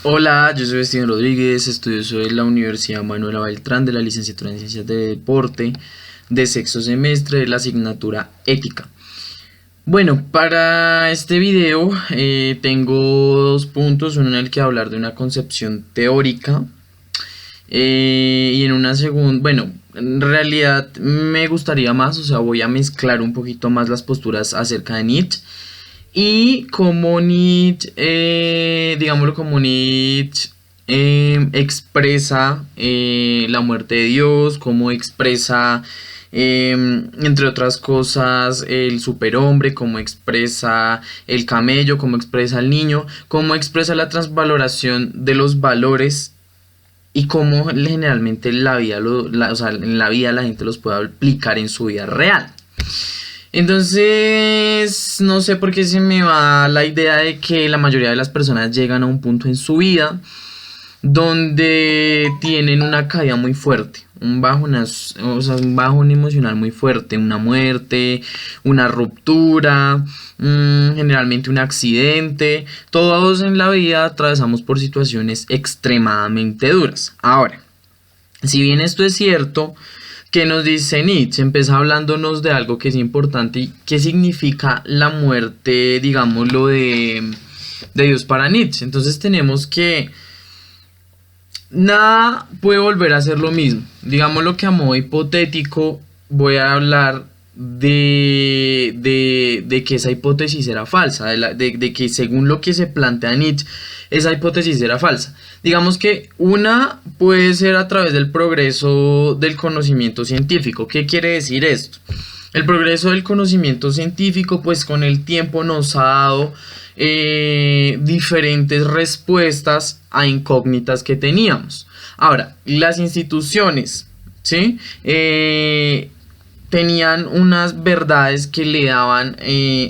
Hola, yo soy Steven Rodríguez, estudioso de la Universidad Manuela Beltrán de la licenciatura en Ciencias de Deporte de sexto semestre de la asignatura Ética. Bueno, para este video tengo dos puntos, uno en el que hablar de una concepción teórica y en una segunda, bueno, en realidad me gustaría más, o sea, voy a mezclar un poquito más las posturas acerca de Nietzsche y como Nietzsche, digámoslo como Nietzsche expresa la muerte de Dios, cómo expresa, entre otras cosas, el superhombre, cómo expresa el camello, cómo expresa el niño, cómo expresa la transvaloración de los valores y cómo generalmente la vida o sea, en la vida la gente los puede aplicar en su vida real. Entonces, no sé por qué se me va la idea de que la mayoría de las personas llegan a un punto en su vida donde tienen una caída muy fuerte, un bajón emocional muy fuerte, una muerte, una ruptura, generalmente un accidente. Todos en la vida atravesamos por situaciones extremadamente duras. Ahora, si bien esto es cierto, ¿qué nos dice Nietzsche? Empieza hablándonos de algo que es importante y qué significa la muerte, digámoslo, de Dios para Nietzsche. Entonces tenemos que nada puede volver a ser lo mismo. Digámoslo que a modo hipotético voy a hablar de que esa hipótesis era falsa, de que según lo que se plantea Nietzsche, esa hipótesis era falsa. Digamos que una puede ser a través del progreso del conocimiento científico. ¿Qué quiere decir esto? El progreso del conocimiento científico, pues con el tiempo nos ha dado diferentes respuestas a incógnitas que teníamos. Ahora, las instituciones, ¿sí? Tenían unas verdades que le daban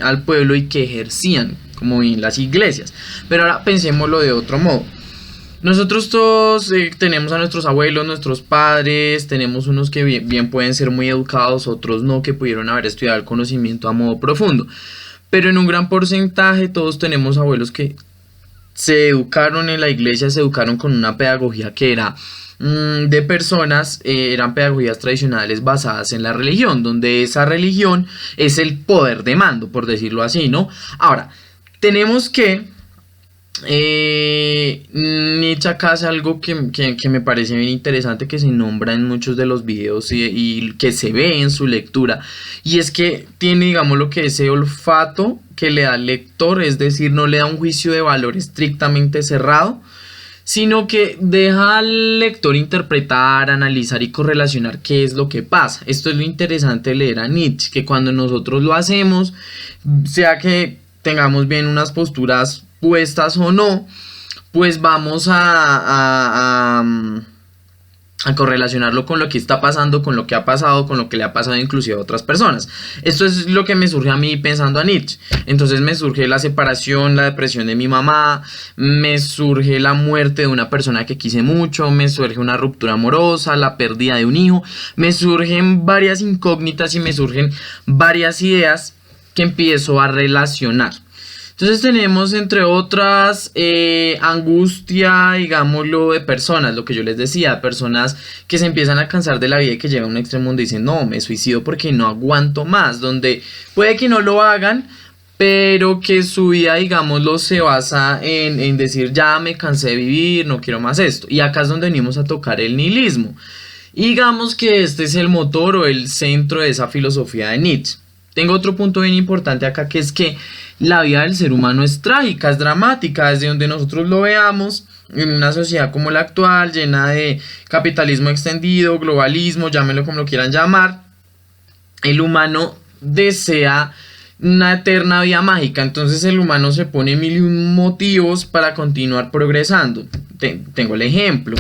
al pueblo y que ejercían, como bien las iglesias. Pero ahora pensémoslo de otro modo. Nosotros todos tenemos a nuestros abuelos, nuestros padres, tenemos unos que bien pueden ser muy educados, otros no, que pudieron haber estudiado el conocimiento a modo profundo. Pero en un gran porcentaje todos tenemos abuelos que se educaron en la iglesia, se educaron con una pedagogía que era de personas, eran pedagogías tradicionales basadas en la religión, donde esa religión es el poder de mando, por decirlo así, ¿no? Ahora, tenemos que Nietzsche acá hace algo que me parece bien interesante, que se nombra en muchos de los videos y que se ve en su lectura, y es que tiene, digamos, lo que ese olfato que le da al lector, es decir, no le da un juicio de valor estrictamente cerrado, sino que deja al lector interpretar, analizar y correlacionar qué es lo que pasa. Esto es lo interesante de leer a Nietzsche, que cuando nosotros lo hacemos, sea que tengamos bien unas posturas puestas o no, pues vamos a correlacionarlo con lo que está pasando, con lo que ha pasado, con lo que le ha pasado inclusive a otras personas. Esto es lo que me surge a mí pensando a Nietzsche. Entonces me surge la separación, la depresión de mi mamá, me surge la muerte de una persona que quise mucho, me surge una ruptura amorosa, la pérdida de un hijo, me surgen varias incógnitas y me surgen varias ideas que empiezo a relacionar. Entonces tenemos, entre otras, angustia, digámoslo, de personas, lo que yo les decía, personas que se empiezan a cansar de la vida y que llegan a un extremo donde dicen, no, me suicido porque no aguanto más, donde puede que no lo hagan, pero que su vida, digámoslo, se basa en decir, ya me cansé de vivir, no quiero más esto. Y acá es donde venimos a tocar el nihilismo. Y digamos que este es el motor o el centro de esa filosofía de Nietzsche. Tengo otro punto bien importante acá, que es que la vida del ser humano es trágica, es dramática, desde donde nosotros lo veamos, en una sociedad como la actual, llena de capitalismo extendido, globalismo, llámenlo como lo quieran llamar. El humano desea una eterna vida mágica, entonces el humano se pone mil y un motivos para continuar progresando. Tengo el ejemplo,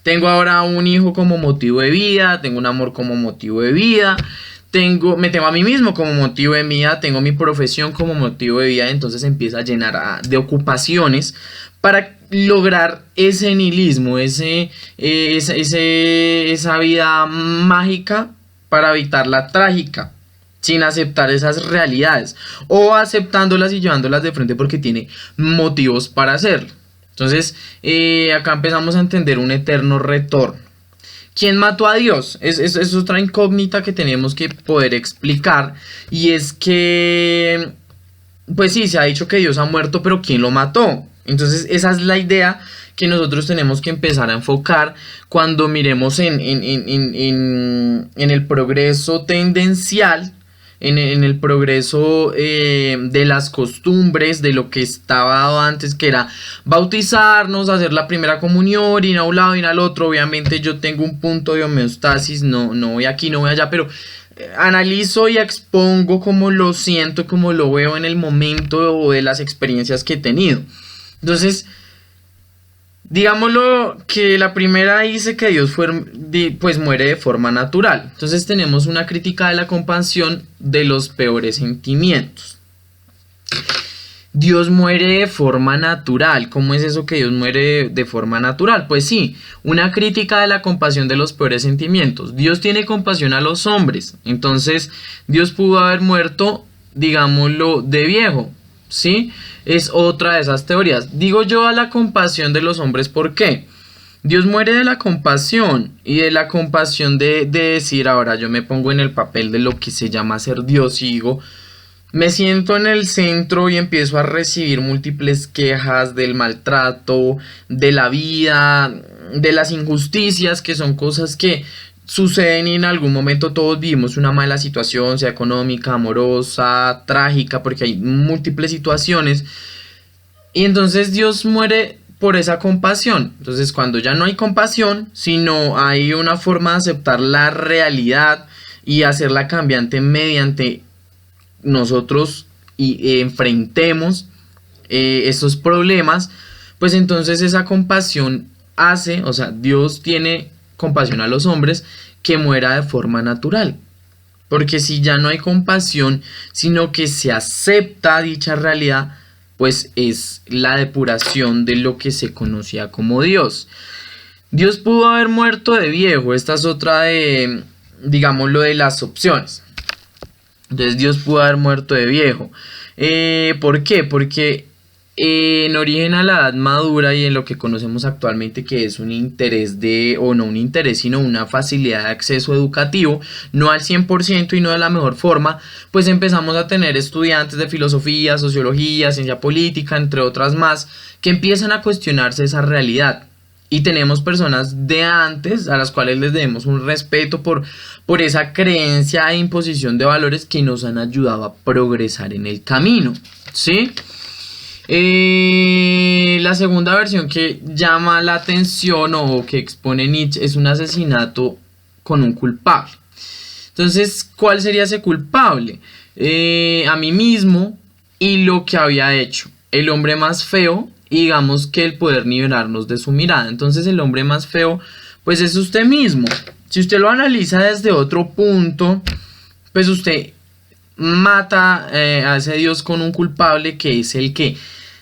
tengo ahora un hijo como motivo de vida, tengo un amor como motivo de vida, me tengo a mí mismo como motivo de vida, tengo mi profesión como motivo de vida, entonces empieza a llenar de ocupaciones para lograr ese nihilismo, esa vida mágica, para evitar la trágica, sin aceptar esas realidades, o aceptándolas y llevándolas de frente porque tiene motivos para hacerlo. Entonces, acá empezamos a entender un eterno retorno. ¿Quién mató a Dios? Es otra incógnita que tenemos que poder explicar. Y es que, pues sí, se ha dicho que Dios ha muerto, pero ¿quién lo mató? Entonces, esa es la idea que nosotros tenemos que empezar a enfocar cuando miremos en el progreso tendencial, en el progreso de las costumbres, de lo que estaba dado antes, que era bautizarnos, hacer la primera comunión, ir a un lado, ir al otro. Obviamente yo tengo un punto de homeostasis, no voy aquí, no voy allá, pero analizo y expongo como lo siento, como lo veo en el momento o de las experiencias que he tenido. Entonces, digámoslo que la primera dice que Dios pues muere de forma natural. Entonces tenemos una crítica de la compasión de los peores sentimientos. Dios muere de forma natural. ¿Cómo es eso que Dios muere de forma natural? Pues sí, una crítica de la compasión de los peores sentimientos. Dios tiene compasión a los hombres. Entonces Dios pudo haber muerto, digámoslo, de viejo, ¿sí? Es otra de esas teorías. Digo yo a la compasión de los hombres, ¿por qué? Dios muere de la compasión y de la compasión de decir, ahora yo me pongo en el papel de lo que se llama ser Dios y digo, me siento en el centro y empiezo a recibir múltiples quejas del maltrato, de la vida, de las injusticias, que son cosas que suceden y en algún momento todos vivimos una mala situación, sea económica, amorosa, trágica, porque hay múltiples situaciones. Y entonces Dios muere por esa compasión. Entonces cuando ya no hay compasión, sino hay una forma de aceptar la realidad y hacerla cambiante mediante nosotros y enfrentemos esos problemas, pues entonces esa compasión hace, o sea, Dios tiene compasión a los hombres, que muera de forma natural. Porque si ya no hay compasión, sino que se acepta dicha realidad, pues es la depuración de lo que se conocía como Dios. Dios pudo haber muerto de viejo. Esta es otra de, digámoslo, de las opciones. Entonces Dios pudo haber muerto de viejo. ¿Por qué? Porque en origen a la edad madura y en lo que conocemos actualmente, que es un interés o no un interés, sino una facilidad de acceso educativo, no al 100% y no de la mejor forma, pues empezamos a tener estudiantes de filosofía, sociología, ciencia política, entre otras más, que empiezan a cuestionarse esa realidad. Y tenemos personas de antes a las cuales les debemos un respeto por esa creencia e imposición de valores que nos han ayudado a progresar en el camino, ¿sí? La segunda versión que llama la atención o que expone Nietzsche es un asesinato con un culpable. Entonces, ¿cuál sería ese culpable? A mí mismo y lo que había hecho. El hombre más feo, y digamos que el poder liberarnos de su mirada. Entonces el hombre más feo pues es usted mismo. Si usted lo analiza desde otro punto, pues usted mata a ese Dios con un culpable que es el que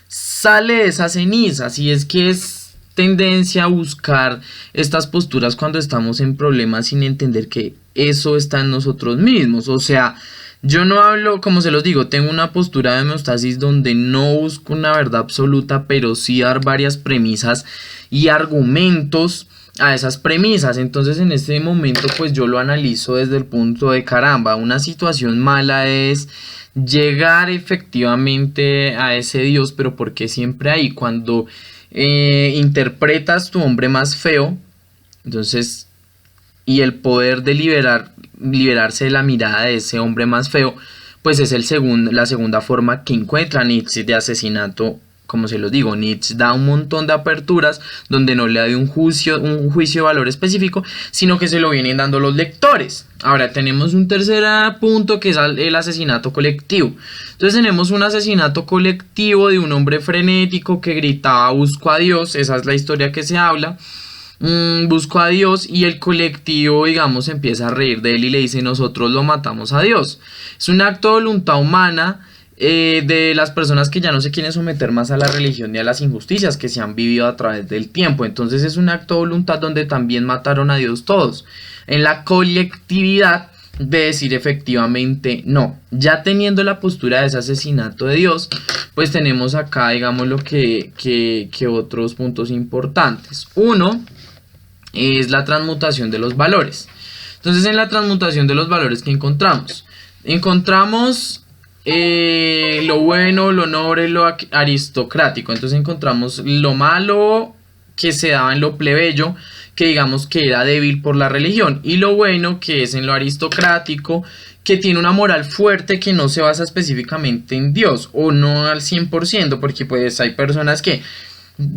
sale de esas cenizas. Y es que es tendencia a buscar estas posturas cuando estamos en problemas sin entender que eso está en nosotros mismos. O sea, yo no hablo, como se los digo, tengo una postura de homeostasis donde no busco una verdad absoluta, pero sí dar varias premisas y argumentos a esas premisas. Entonces en este momento pues yo lo analizo desde el punto de caramba, una situación mala es llegar efectivamente a ese Dios, pero porque siempre ahí cuando interpretas tu hombre más feo, entonces, y el poder de liberarse de la mirada de ese hombre más feo, pues es la segunda forma que encuentra Nietzsche de asesinato. Como se los digo, Nietzsche da un montón de aperturas donde no le da un juicio de valor específico, sino que se lo vienen dando los lectores. Ahora tenemos un tercer punto que es el asesinato colectivo. Entonces tenemos un asesinato colectivo de un hombre frenético que gritaba busco a Dios, esa es la historia que se habla. Busco a Dios y el colectivo, digamos, empieza a reír de él y le dice nosotros lo matamos a Dios. Es un acto de voluntad humana de las personas que ya no se quieren someter más a la religión ni a las injusticias que se han vivido a través del tiempo. Entonces es un acto de voluntad donde también mataron a Dios todos. En la colectividad de decir efectivamente no. Ya teniendo la postura de ese asesinato de Dios, pues tenemos acá, digamos, lo que otros puntos importantes. Uno es la transmutación de los valores. Entonces, en la transmutación de los valores, ¿qué encontramos? Encontramos lo bueno, lo noble, lo aristocrático. Entonces encontramos lo malo que se daba en lo plebeyo, que digamos que era débil por la religión, y lo bueno que es en lo aristocrático, que tiene una moral fuerte que no se basa específicamente en Dios, o no al 100%, porque pues hay personas que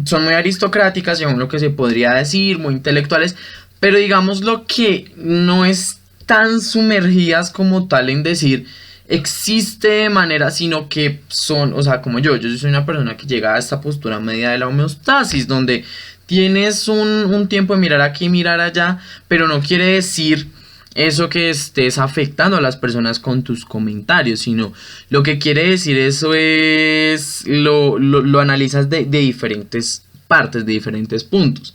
son muy aristocráticas, según lo que se podría decir, muy intelectuales, pero digamos lo que no es tan sumergidas como tal en decir existe de manera, sino que son, o sea, como yo soy una persona que llega a esta postura media de la homeostasis, donde tienes un tiempo de mirar aquí, mirar allá, pero no quiere decir eso que estés afectando a las personas con tus comentarios, sino lo que quiere decir eso es lo analizas de diferentes partes, de diferentes puntos.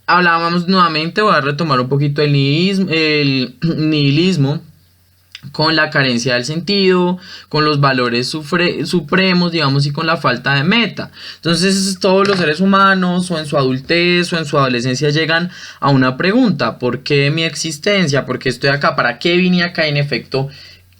Hablábamos nuevamente, voy a retomar un poquito el nihilismo con la carencia del sentido, con los valores supremos, digamos, y con la falta de meta. Entonces todos los seres humanos, o en su adultez o en su adolescencia, llegan a una pregunta: ¿por qué mi existencia? ¿Por qué estoy acá? ¿Para qué vine acá? En efecto,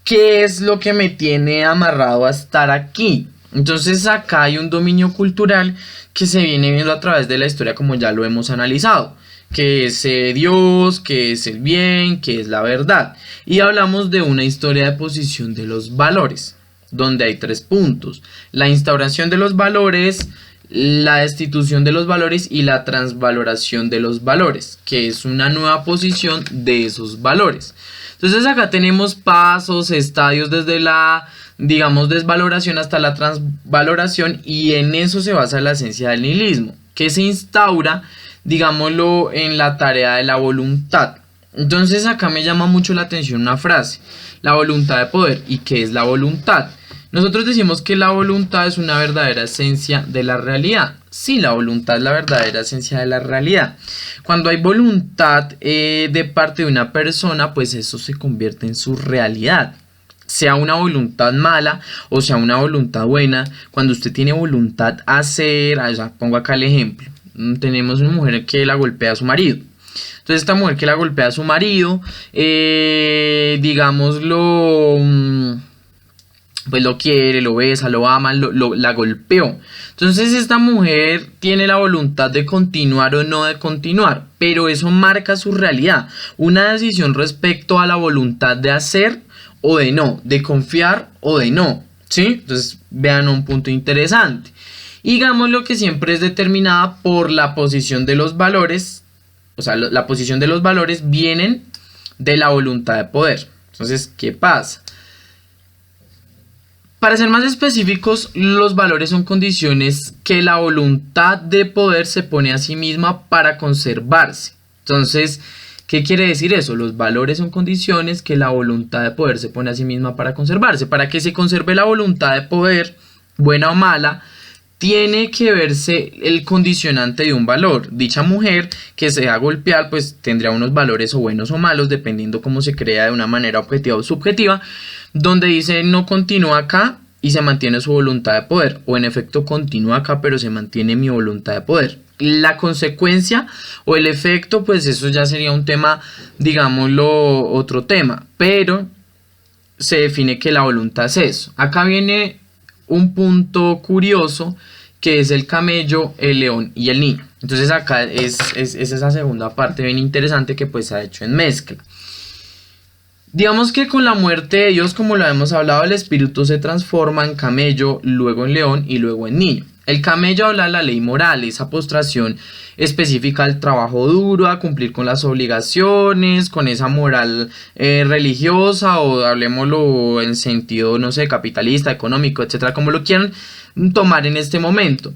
¿qué es lo que me tiene amarrado a estar aquí? Entonces acá hay un dominio cultural que se viene viendo a través de la historia, como ya lo hemos analizado, que es Dios, que es el bien, que es la verdad. Y hablamos de una historia de posición de los valores, donde hay 3 puntos: la instauración de los valores, la destitución de los valores y la transvaloración de los valores, que es una nueva posición de esos valores. Entonces acá tenemos pasos, estadios desde la, digamos, desvaloración hasta la transvaloración, y en eso se basa la esencia del nihilismo, que se instaura, digámoslo, en la tarea de la voluntad. Entonces acá me llama mucho la atención una frase: la voluntad de poder. ¿Y qué es la voluntad? Nosotros decimos que la voluntad es una verdadera esencia de la realidad. Sí, la voluntad es la verdadera esencia de la realidad. Cuando hay voluntad de parte de una persona, pues eso se convierte en su realidad. Sea una voluntad mala o sea una voluntad buena, cuando usted tiene voluntad a hacer, o sea, pongo acá el ejemplo. Tenemos una mujer que la golpea a su marido. Entonces esta mujer que la golpea a su marido, digámoslo, pues lo quiere, lo besa, lo ama, la golpeó. Entonces esta mujer tiene la voluntad de continuar o no de continuar, pero eso marca su realidad, una decisión respecto a la voluntad de hacer o de no, de confiar o de no, ¿sí? Entonces vean un punto interesante. Digamos lo que siempre es determinada por la posición de los valores, o sea, la posición de los valores vienen de la voluntad de poder. Entonces, ¿qué pasa? Para ser más específicos, los valores son condiciones que la voluntad de poder se pone a sí misma para conservarse. Entonces, ¿qué quiere decir eso? Los valores son condiciones que la voluntad de poder se pone a sí misma para conservarse. Para que se conserve la voluntad de poder, buena o mala, tiene que verse el condicionante de un valor. Dicha mujer que se deja golpear, pues tendrá unos valores o buenos o malos, dependiendo cómo se crea de una manera objetiva o subjetiva, donde dice no continúa acá y se mantiene su voluntad de poder, o en efecto continúa acá pero se mantiene mi voluntad de poder. La consecuencia o el efecto, pues eso ya sería un tema, digámoslo, otro tema, pero se define que la voluntad es eso. Acá viene un punto curioso, que es el camello, el león y el niño. Entonces acá es esa segunda parte bien interesante que pues se ha hecho en mezcla. Digamos que con la muerte de Dios, como lo hemos hablado, el espíritu se transforma en camello, luego en león y luego en niño. El camello habla de la ley moral, esa postración específica al trabajo duro, a cumplir con las obligaciones, con esa moral religiosa, o hablemoslo en sentido, no sé, capitalista, económico, etcétera, como lo quieran tomar en este momento.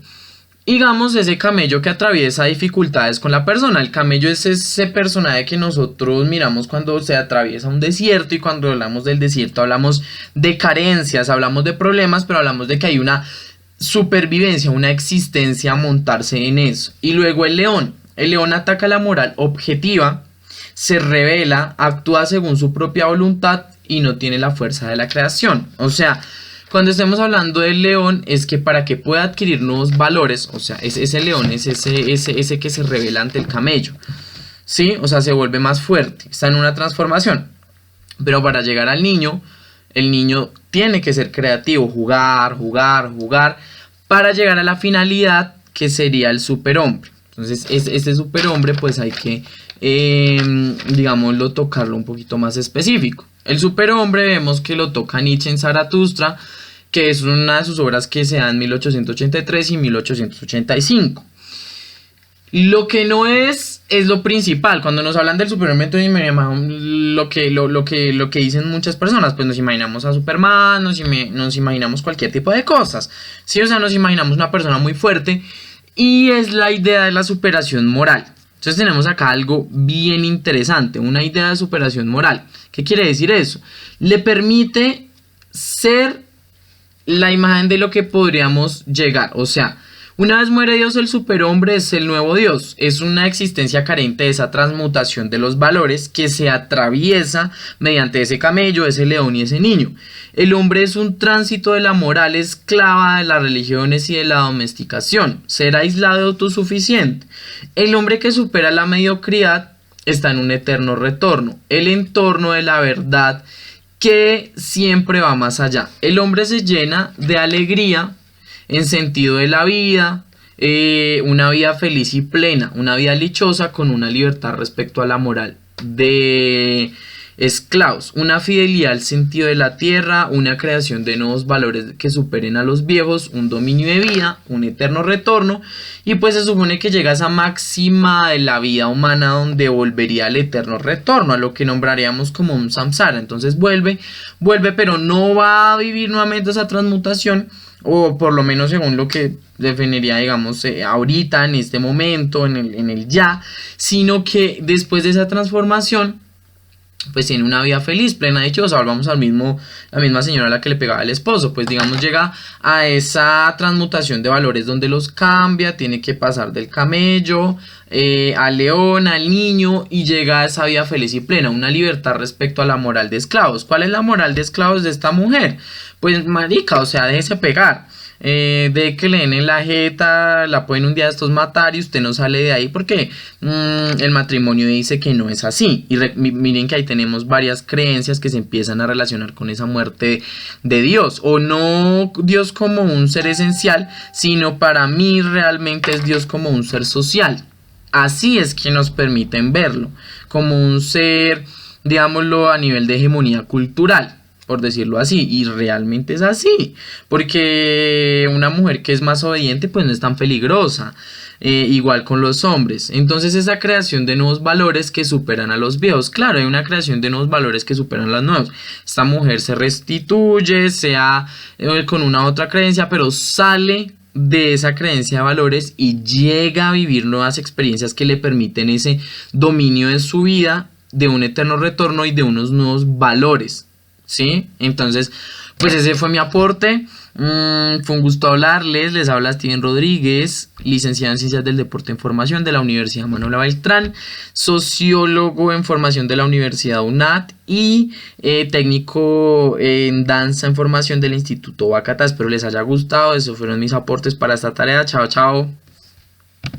Digamos, ese camello que atraviesa dificultades con la persona. El camello es ese personaje que nosotros miramos cuando se atraviesa un desierto, y cuando hablamos del desierto hablamos de carencias, hablamos de problemas, pero hablamos de que hay una supervivencia, una existencia a montarse en eso. Y luego el león ataca la moral objetiva, se revela, actúa según su propia voluntad y no tiene la fuerza de la creación. O sea, cuando estemos hablando del león, es que para que pueda adquirir nuevos valores, o sea, ese león es ese que se revela ante el camello, ¿sí? O sea, se vuelve más fuerte, está en una transformación. Pero para llegar al niño, el niño tiene que ser creativo, jugar, para llegar a la finalidad que sería el superhombre. Entonces, este superhombre, pues hay que, digámoslo, tocarlo un poquito más específico. El superhombre vemos que lo toca Nietzsche en Zaratustra, que es una de sus obras que se da en 1883 y 1885. Lo que no es lo principal. Cuando nos hablan del superhombre, entonces lo que dicen muchas personas, pues nos imaginamos a Superman, nos imaginamos cualquier tipo de cosas, ¿sí? O sea, nos imaginamos una persona muy fuerte y es la idea de la superación moral. Entonces tenemos acá algo bien interesante, una idea de superación moral. ¿Qué quiere decir eso? Le permite ser la imagen de lo que podríamos llegar, o sea, una vez muere Dios, el superhombre es el nuevo Dios. Es una existencia carente de esa transmutación de los valores que se atraviesa mediante ese camello, ese león y ese niño. El hombre es un tránsito de la moral esclava de las religiones y de la domesticación. Ser aislado y autosuficiente. El hombre que supera la mediocridad está en un eterno retorno. El entorno de la verdad que siempre va más allá. El hombre se llena de alegría en sentido de la vida, una vida feliz y plena, una vida dichosa con una libertad respecto a la moral de esclavos, una fidelidad al sentido de la tierra, una creación de nuevos valores que superen a los viejos, un dominio de vida, un eterno retorno, y pues se supone que llega a esa máxima de la vida humana donde volvería al eterno retorno, a lo que nombraríamos como un samsara. Entonces vuelve, pero no va a vivir nuevamente esa transmutación, o por lo menos según lo que definiría, digamos, ahorita, en este momento, en el ya, sino que después de esa transformación, pues tiene una vida feliz, plena, dichosa. Volvamos la misma señora a la que le pegaba el esposo, pues digamos llega a esa transmutación de valores donde los cambia, tiene que pasar del camello al león, al niño, y llega a esa vida feliz y plena, una libertad respecto a la moral de esclavos. ¿Cuál es la moral de esclavos de esta mujer? Pues marica, o sea, déjese pegar. De que le den en la jeta, la pueden un día de estos matar y usted no sale de ahí porque el matrimonio dice que no es así. Y miren que ahí tenemos varias creencias que se empiezan a relacionar con esa muerte de Dios, o no Dios como un ser esencial, sino para mí realmente es Dios como un ser social. Así es que nos permiten verlo, como un ser, digámoslo, a nivel de hegemonía cultural, por decirlo así, y realmente es así, porque una mujer que es más obediente pues no es tan peligrosa, igual con los hombres. Entonces esa creación de nuevos valores que superan a los viejos, claro, hay una creación de nuevos valores que superan a los nuevos. Esta mujer se restituye, sea con una otra creencia, pero sale de esa creencia de valores y llega a vivir nuevas experiencias que le permiten ese dominio de su vida, de un eterno retorno y de unos nuevos valores. ¿Sí? Entonces, pues ese fue mi aporte. Fue un gusto hablarles. Les habla Steven Rodríguez, licenciado en Ciencias del Deporte en Formación de la Universidad Manuela Beltrán, sociólogo en formación de la Universidad UNAT y técnico en danza en formación del Instituto Bacata. Espero les haya gustado. Esos fueron mis aportes para esta tarea. Chao, chao.